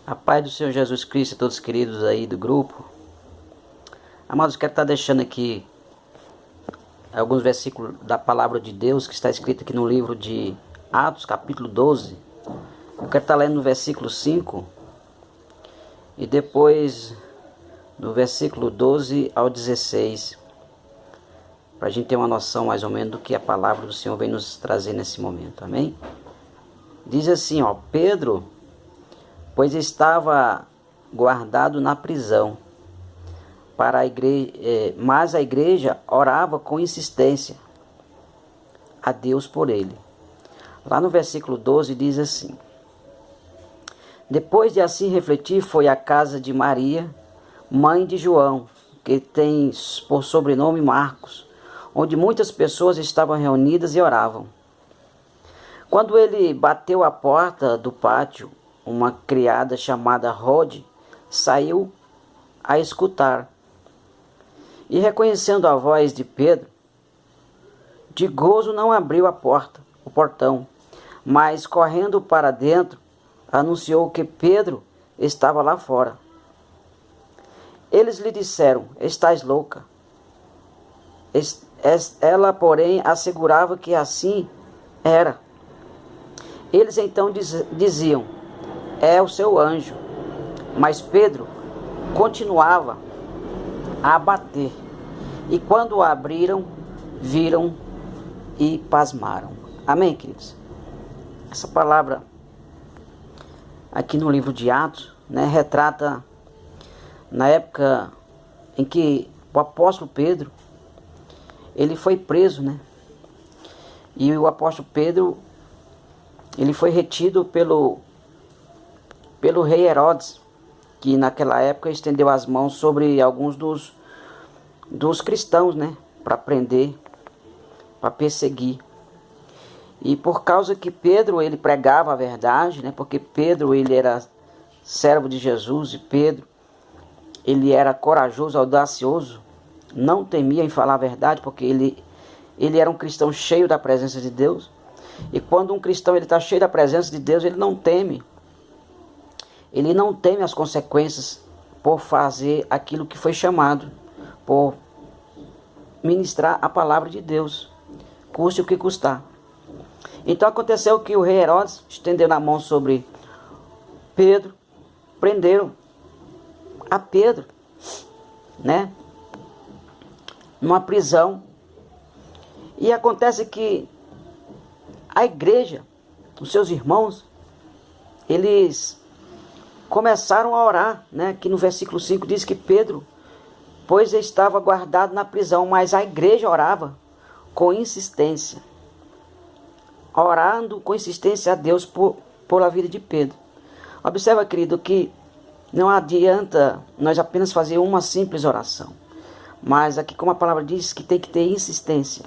A paz do Senhor Jesus Cristo, todos queridos aí do grupo. Amados, quero estar deixando aqui alguns versículos da palavra de Deus que está escrito aqui no livro de Atos, capítulo 12. Eu quero estar lendo no versículo 5 e depois do versículo 12 ao 16, para a gente ter uma noção mais ou menos do que a palavra do Senhor vem nos trazer nesse momento, amém? Diz assim, Pedro, pois estava guardado na prisão, para a igreja, mas a igreja orava com insistência a Deus por ele. Lá no versículo 12 diz assim: depois de assim refletir, foi à casa de Maria, mãe de João, que tem por sobrenome Marcos, onde muitas pessoas estavam reunidas e oravam. Quando ele bateu a porta do pátio, uma criada chamada Rode saiu a escutar. E reconhecendo a voz de Pedro, de gozo não abriu a porta, o portão, mas correndo para dentro, anunciou que Pedro estava lá fora. Eles lhe disseram: estás louca. Ela, porém, assegurava que assim era. Eles então diziam: é o seu anjo. Mas Pedro continuava a bater. E quando o abriram, viram e pasmaram. Amém, queridos? Essa palavra aqui no livro de Atos, retrata na época em que o apóstolo Pedro, ele foi preso, E o apóstolo Pedro, ele foi retido pelo rei Herodes, que naquela época estendeu as mãos sobre alguns dos cristãos, para prender, para perseguir. E por causa que Pedro, ele pregava a verdade, porque Pedro, ele era servo de Jesus, e Pedro, ele era corajoso, audacioso, não temia em falar a verdade, porque ele era um cristão cheio da presença de Deus. E quando um cristão está cheio da presença de Deus, ele não teme. Ele não teme as consequências por fazer aquilo que foi chamado, por ministrar a palavra de Deus, custe o que custar. Então aconteceu que o rei Herodes estendeu a mão sobre Pedro, prenderam a Pedro, numa prisão. E acontece que a igreja, os seus irmãos, eles começaram a orar, que no versículo 5 diz que Pedro, pois estava guardado na prisão, mas a igreja orava com insistência, orando com insistência a Deus por a vida de Pedro. Observa, querido, que não adianta nós apenas fazer uma simples oração, mas aqui, como a palavra diz, que tem que ter insistência,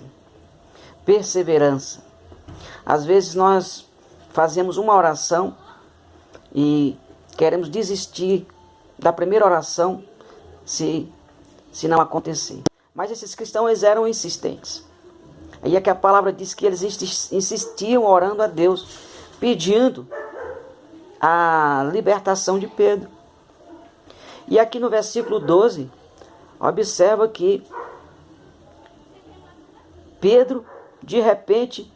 perseverança. Às vezes nós fazemos uma oração e queremos desistir da primeira oração se não acontecer. Mas esses cristãos, eles eram insistentes. Aí é que a palavra diz que eles insistiam orando a Deus, pedindo a libertação de Pedro. E aqui no versículo 12, observa que Pedro, de repente,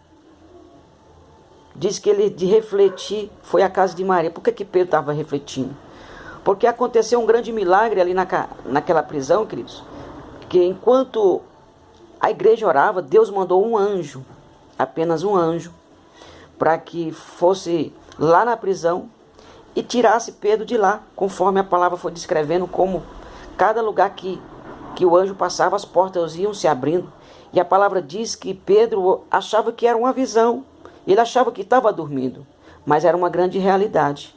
diz que ele, de refletir, foi à casa de Maria. Por que Pedro estava refletindo? Porque aconteceu um grande milagre ali naquela prisão, queridos. Que enquanto a igreja orava, Deus mandou um anjo, apenas um anjo, para que fosse lá na prisão e tirasse Pedro de lá, conforme a palavra foi descrevendo, como cada lugar que o anjo passava, as portas iam se abrindo. E a palavra diz que Pedro achava que era uma visão. Ele achava que estava dormindo, mas era uma grande realidade.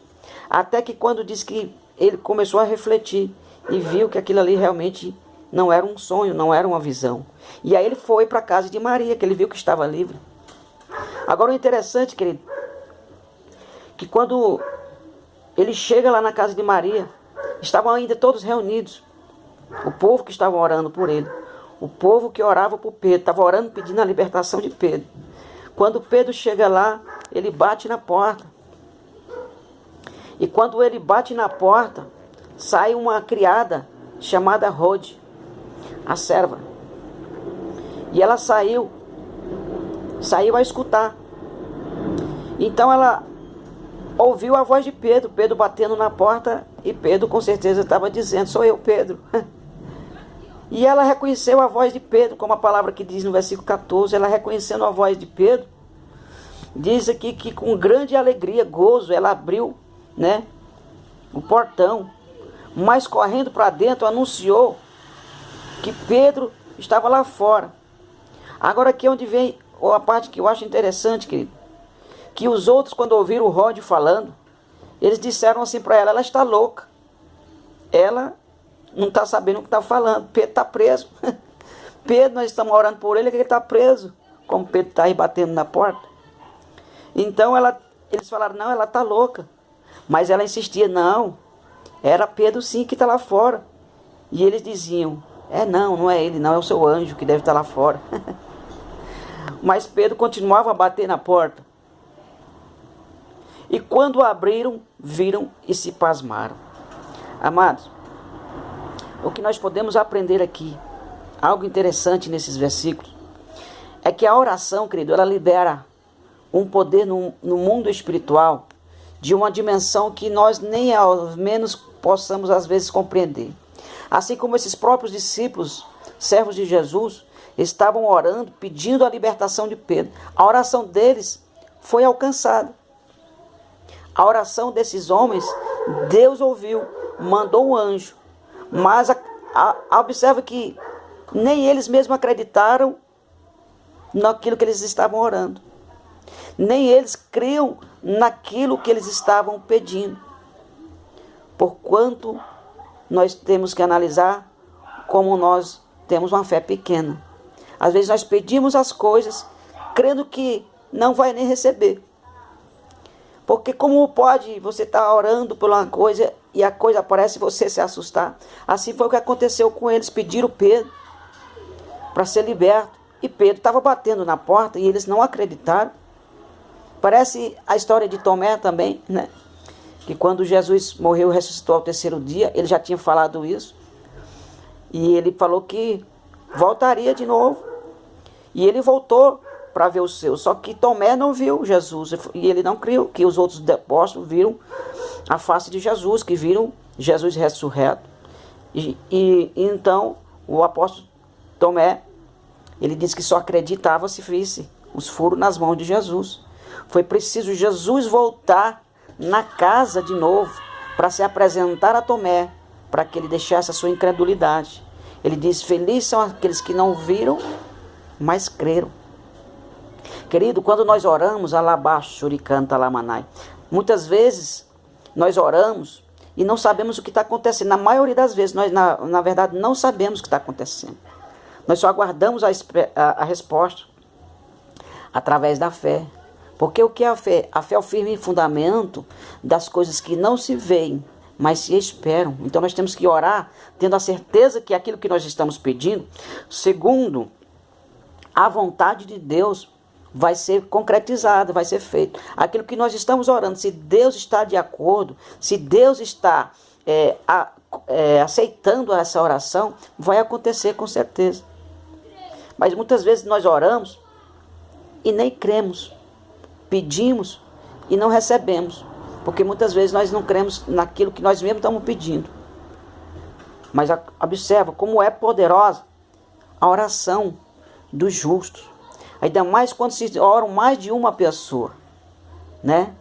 Até que quando diz que ele começou a refletir e viu que aquilo ali realmente não era um sonho, não era uma visão. E aí ele foi para a casa de Maria, que ele viu que estava livre. Agora o interessante, querido, que quando ele chega lá na casa de Maria, estavam ainda todos reunidos. O povo que estava orando por ele, o povo que orava por Pedro, estava orando pedindo a libertação de Pedro. Quando Pedro chega lá, ele bate na porta. E quando ele bate na porta, sai uma criada chamada Rode, a serva. E ela saiu a escutar. Então ela ouviu a voz de Pedro, Pedro batendo na porta, e Pedro com certeza estava dizendo: sou eu, Pedro. E ela reconheceu a voz de Pedro, como a palavra que diz no versículo 14, ela reconhecendo a voz de Pedro, diz aqui que com grande alegria, gozo, ela abriu, né, o portão, mas correndo para dentro anunciou que Pedro estava lá fora. Agora aqui é onde vem a parte que eu acho interessante, querido, que os outros, quando ouviram o Rode falando, eles disseram assim para ela: ela está louca, ela não está sabendo o que está falando, Pedro está preso. Pedro, nós estamos orando por ele, que ele está preso, como Pedro está aí batendo na porta. Então eles falaram: não, ela está louca. Mas ela insistia: não, era Pedro sim que está lá fora. E eles diziam: não é ele, não, é o seu anjo que deve estar lá fora. Mas Pedro continuava a bater na porta. E quando abriram, viram e se pasmaram. Amados, o que nós podemos aprender aqui, algo interessante nesses versículos, é que a oração, querido, ela libera um poder no mundo espiritual de uma dimensão que nós nem ao menos possamos às vezes compreender. Assim como esses próprios discípulos, servos de Jesus, estavam orando, pedindo a libertação de Pedro. A oração deles foi alcançada. A oração desses homens, Deus ouviu, mandou um anjo. Mas observa que nem eles mesmos acreditaram naquilo que eles estavam orando. Nem eles criam naquilo que eles estavam pedindo. Porquanto nós temos que analisar como nós temos uma fé pequena. Às vezes nós pedimos as coisas crendo que não vai nem receber. Porque como pode você estar orando por uma coisa e a coisa aparece e você se assustar? Assim foi o que aconteceu com eles. Pediram Pedro para ser liberto. E Pedro estava batendo na porta e eles não acreditaram. Parece a história de Tomé também, né? Que quando Jesus morreu e ressuscitou ao terceiro dia, ele já tinha falado isso. E ele falou que voltaria de novo. E ele voltou para ver os seus. Só que Tomé não viu Jesus. E ele não creu que os outros apóstolos viram a face de Jesus, que viram Jesus ressurreto. E então o apóstolo Tomé, ele disse que só acreditava se visse os furos nas mãos de Jesus. Foi preciso Jesus voltar na casa de novo para se apresentar a Tomé, para que ele deixasse a sua incredulidade. Ele diz: felizes são aqueles que não viram, mas creram. Querido, quando nós oramos, alabaxuricanta lamanai, muitas vezes nós oramos e não sabemos o que está acontecendo. Na maioria das vezes, nós na verdade não sabemos o que está acontecendo. Nós só aguardamos a resposta através da fé. Porque o que é a fé? A fé é o firme fundamento das coisas que não se veem, mas se esperam. Então nós temos que orar tendo a certeza que aquilo que nós estamos pedindo, segundo a vontade de Deus, vai ser concretizado, vai ser feito. Aquilo que nós estamos orando, se Deus está de acordo, se Deus está aceitando essa oração, vai acontecer com certeza. Mas muitas vezes nós oramos e nem cremos. Pedimos e não recebemos. Porque muitas vezes nós não cremos naquilo que nós mesmos estamos pedindo. Mas observa como é poderosa a oração dos justos. Ainda mais quando se oram mais de uma pessoa, né?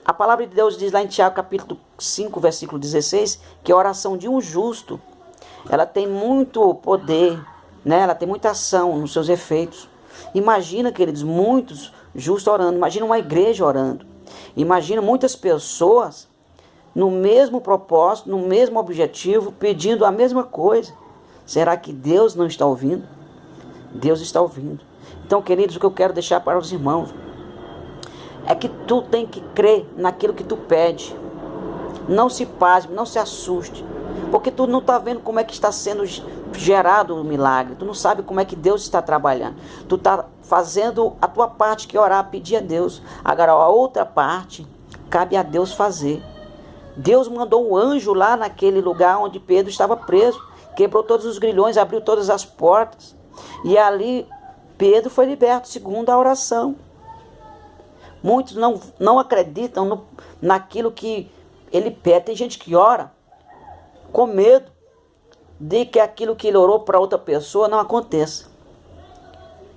A palavra de Deus diz lá em Tiago capítulo 5, versículo 16, que a oração de um justo, ela tem muito poder, né? Ela tem muita ação nos seus efeitos. Imagina, queridos, muitos justos orando. Imagina uma igreja orando. Imagina muitas pessoas no mesmo propósito, no mesmo objetivo, pedindo a mesma coisa. Será que Deus não está ouvindo? Deus está ouvindo. Então, queridos, o que eu quero deixar para os irmãos é que tu tem que crer naquilo que tu pede. Não se pasme, não se assuste. Porque tu não está vendo como é que está sendo gerado o milagre. Tu não sabe como é que Deus está trabalhando. Tu está fazendo a tua parte, que é orar, pedir a Deus. Agora a outra parte, cabe a Deus fazer. Deus mandou um anjo lá naquele lugar onde Pedro estava preso, quebrou todos os grilhões, abriu todas as portas, e ali Pedro foi liberto segundo a oração. Muitos não acreditam naquilo que ele pede. Tem gente que ora com medo de que aquilo que ele orou para outra pessoa não aconteça.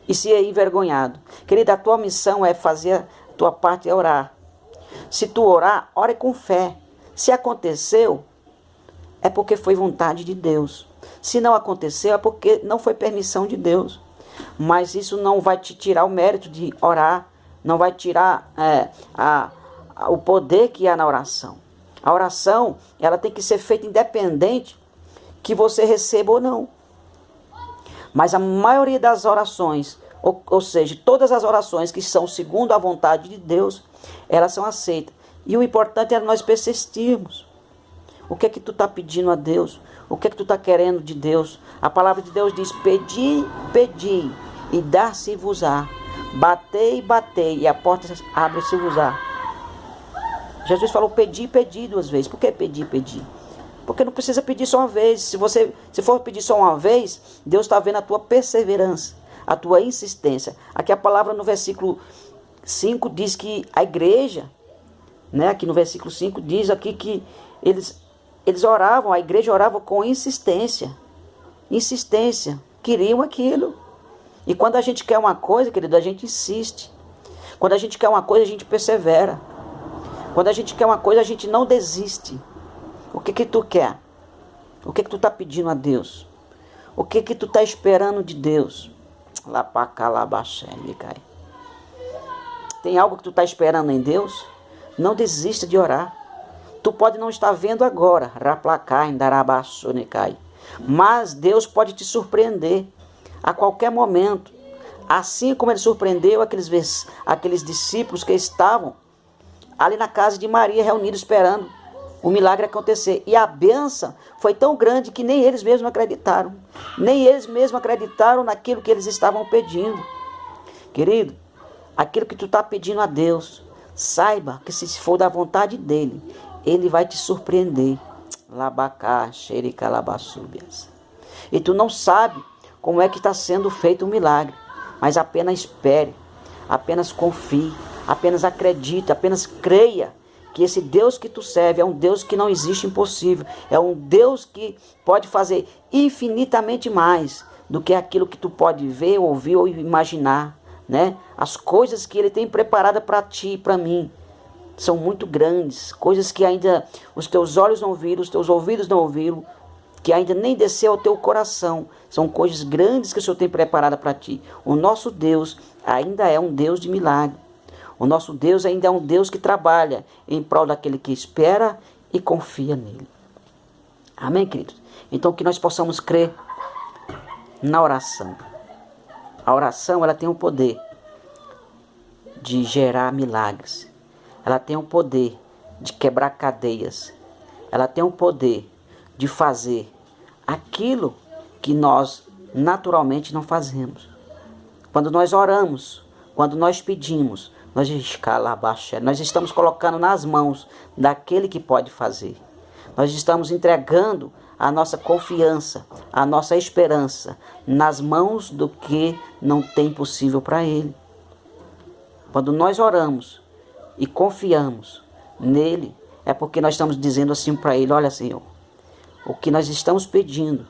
E se é envergonhado. Querida, a tua missão é fazer a tua parte, é orar. Se tu orar, ore com fé. Se aconteceu, é porque foi vontade de Deus. Se não aconteceu, é porque não foi permissão de Deus. Mas isso não vai te tirar o mérito de orar, não vai tirar o poder que há na oração. A oração, ela tem que ser feita independente que você receba ou não. Mas a maioria das orações, ou seja, todas as orações que são segundo a vontade de Deus, elas são aceitas. E o importante é nós persistirmos. O que é que tu está pedindo a Deus? O que é que tu está querendo de Deus? A palavra de Deus diz: pedi, pedi, e dar-se-vos-á. Batei, batei, e a porta abre-se-vos-á. Jesus falou pedi, pedi 2 vezes. Por que pedir, pedir? Porque não precisa pedir só uma vez. Se for pedir só uma vez, Deus está vendo a tua perseverança, a tua insistência. Aqui a palavra no versículo 5 diz que a igreja, aqui no versículo 5 diz aqui que eles oravam, a igreja orava com insistência. Insistência. Queriam aquilo. E quando a gente quer uma coisa, querido, a gente insiste. Quando a gente quer uma coisa, a gente persevera. Quando a gente quer uma coisa, a gente não desiste. O que tu quer? O que tu está pedindo a Deus? O que tu está esperando de Deus? Lá para cá, lá baixo, cai. Tem algo que tu está esperando em Deus? Não desista de orar. Tu pode não estar vendo agora, mas Deus pode te surpreender a qualquer momento. Assim como ele surpreendeu aqueles discípulos que estavam ali na casa de Maria, reunidos esperando o milagre acontecer. E a bênção foi tão grande que nem eles mesmos acreditaram. Nem eles mesmos acreditaram naquilo que eles estavam pedindo. Querido, aquilo que tu está pedindo a Deus, saiba que se for da vontade dele, ele vai te surpreender. Labacá, xerica, labassúbias. E tu não sabe como é que está sendo feito o milagre. Mas apenas espere, apenas confie, apenas acredite, apenas creia que esse Deus que tu serve é um Deus que não existe impossível. É um Deus que pode fazer infinitamente mais do que aquilo que tu pode ver, ouvir ou imaginar, As coisas que ele tem preparado para ti e para mim são muito grandes, coisas que ainda os teus olhos não viram, os teus ouvidos não ouviram, que ainda nem desceu ao teu coração. São coisas grandes que o Senhor tem preparado para ti. O nosso Deus ainda é um Deus de milagre. O nosso Deus ainda é um Deus que trabalha em prol daquele que espera e confia nele. Amém, queridos? Então que nós possamos crer na oração. A oração, ela tem o poder de gerar milagres. Ela tem o poder de quebrar cadeias. Ela tem o poder de fazer aquilo que nós naturalmente não fazemos. Quando nós oramos, quando nós pedimos, nós estamos colocando nas mãos daquele que pode fazer. Nós estamos entregando a nossa confiança, a nossa esperança nas mãos do que não tem possível para ele. Quando nós oramos e confiamos nele, é porque nós estamos dizendo assim para ele: olha, Senhor, o que nós estamos pedindo,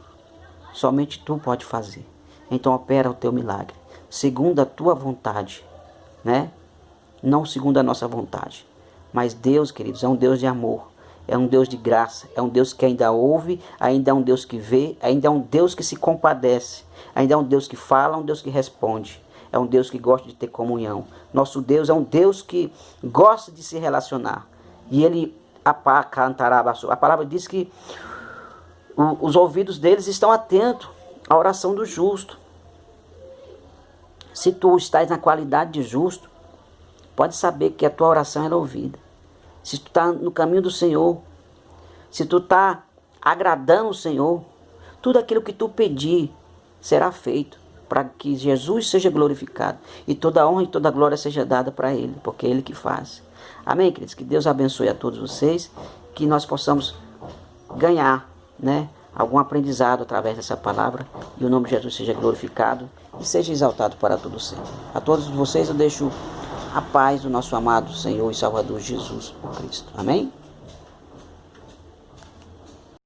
somente tu pode fazer. Então opera o teu milagre, segundo a tua vontade, Não segundo a nossa vontade. Mas Deus, queridos, é um Deus de amor, é um Deus de graça, é um Deus que ainda ouve, ainda é um Deus que vê, ainda é um Deus que se compadece, ainda é um Deus que fala, um Deus que responde. É um Deus que gosta de ter comunhão. Nosso Deus é um Deus que gosta de se relacionar. E ele, a palavra diz que os ouvidos deles estão atentos à oração do justo. Se tu estás na qualidade de justo, pode saber que a tua oração é ouvida. Se tu está no caminho do Senhor, se tu está agradando o Senhor, tudo aquilo que tu pedir será feito, para que Jesus seja glorificado e toda a honra e toda a glória seja dada para ele, porque é ele que faz. Amém, queridos? Que Deus abençoe a todos vocês, que nós possamos ganhar, né, algum aprendizado através dessa palavra, e o nome de Jesus seja glorificado e seja exaltado para todo sempre. A todos vocês eu deixo a paz do nosso amado Senhor e Salvador Jesus Cristo. Amém?